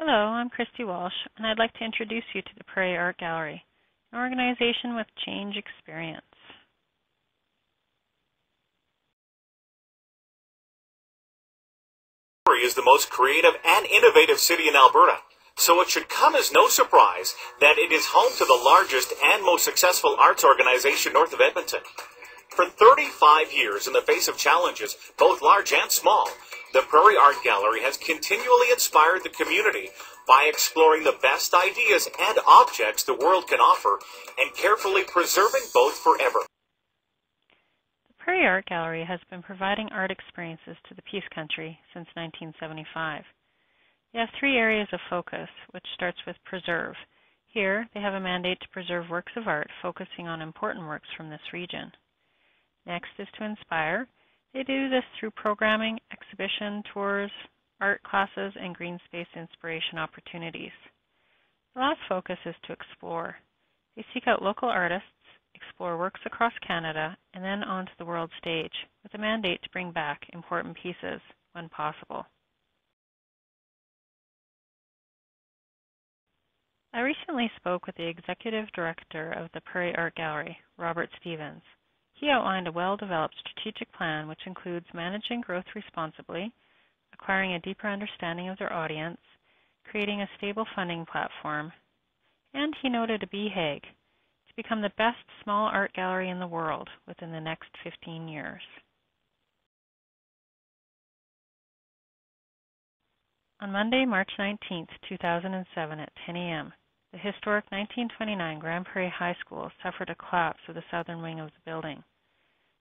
Hello, I'm Christy Walsh, and I'd like to introduce you to the Prairie Art Gallery, an organization with change experience. Prairie is the most creative and innovative city in Alberta, so it should come as no surprise that it is home to the largest and most successful arts organization north of Edmonton. For 35 years, in the face of challenges, both large and small, the Prairie Art Gallery has continually inspired the community by exploring the best ideas and objects the world can offer and carefully preserving both forever. The Prairie Art Gallery has been providing art experiences to the Peace Country since 1975. They have three areas of focus, which starts with preserve. Here, they have a mandate to preserve works of art focusing on important works from this region. Next is to inspire. They do this through programming, exhibition, tours, art classes, and green space inspiration opportunities. The last focus is to explore. They seek out local artists, explore works across Canada, and then onto the world stage, with a mandate to bring back important pieces when possible. I recently spoke with the executive director of the Prairie Art Gallery, Robert Stevens. He outlined a well-developed strategic plan which includes managing growth responsibly, acquiring a deeper understanding of their audience, creating a stable funding platform, and he noted a BHAG to become the best small art gallery in the world within the next 15 years. On Monday, March 19, 2007 at 10 a.m., the historic 1929 Grand Prairie High School suffered a collapse of the southern wing of the building.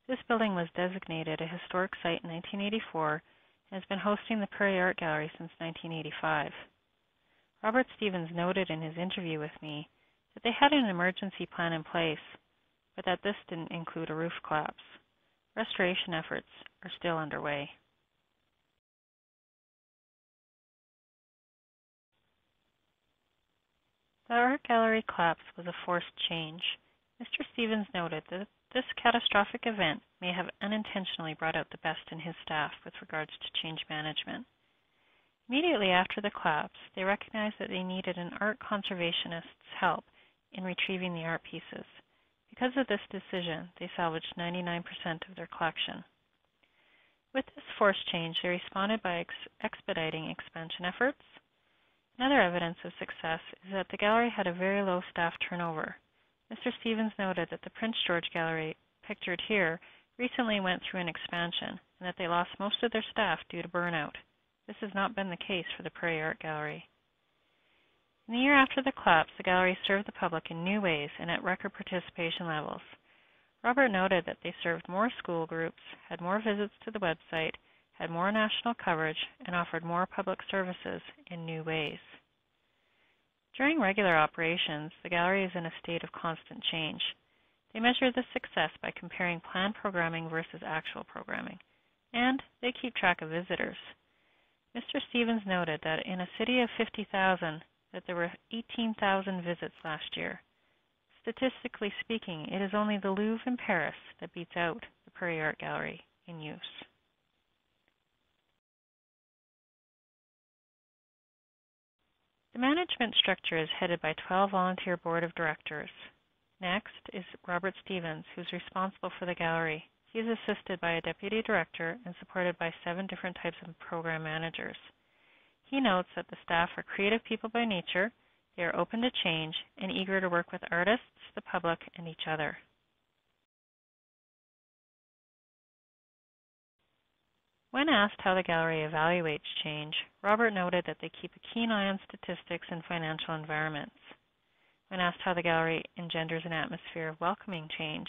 This building was designated a historic site in 1984 and has been hosting the Prairie Art Gallery since 1985. Robert Stevens noted in his interview with me that they had an emergency plan in place, but that this didn't include a roof collapse. Restoration efforts are still underway. The art gallery collapse was a forced change. Mr. Stevens noted that this catastrophic event may have unintentionally brought out the best in his staff with regards to change management. Immediately after the collapse, they recognized that they needed an art conservationist's help in retrieving the art pieces. Because of this decision, they salvaged 99% of their collection. With this forced change, they responded by expediting expansion efforts. Another evidence of success is that the gallery had a very low staff turnover. Mr. Stevens noted that the Prince George Gallery, pictured here, recently went through an expansion and that they lost most of their staff due to burnout. This has not been the case for the Prairie Art Gallery. In the year after the collapse, the gallery served the public in new ways and at record participation levels. Robert noted that they served more school groups, had more visits to the website, had more national coverage, and offered more public services in new ways. During regular operations, the gallery is in a state of constant change. They measure this success by comparing planned programming versus actual programming, and they keep track of visitors. Mr. Stevens noted that in a city of 50,000, that there were 18,000 visits last year. Statistically speaking, it is only the Louvre in Paris that beats out the Prairie Art Gallery in use. The management structure is headed by 12 volunteer board of directors. Next is Robert Stevens, who is responsible for the gallery. He is assisted by a deputy director and supported by 7 different types of program managers. He notes that the staff are creative people by nature, they are open to change, and eager to work with artists, the public, and each other. When asked how the gallery evaluates change, Robert noted that they keep a keen eye on statistics and financial environments. When asked how the gallery engenders an atmosphere of welcoming change,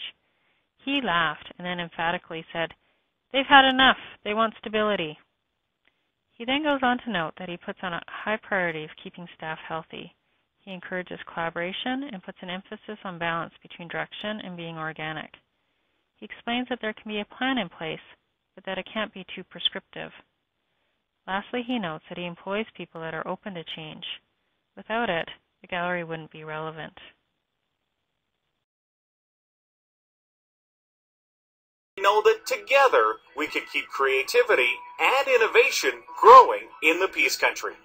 he laughed and then emphatically said, "They've had enough. They want stability." He then goes on to note that he puts on a high priority of keeping staff healthy. He encourages collaboration and puts an emphasis on balance between direction and being organic. He explains that there can be a plan in place, but that it can't be too prescriptive. Lastly, he notes that he employs people that are open to change. Without it, the gallery wouldn't be relevant. We know that together we can keep creativity and innovation growing in the Peace Country.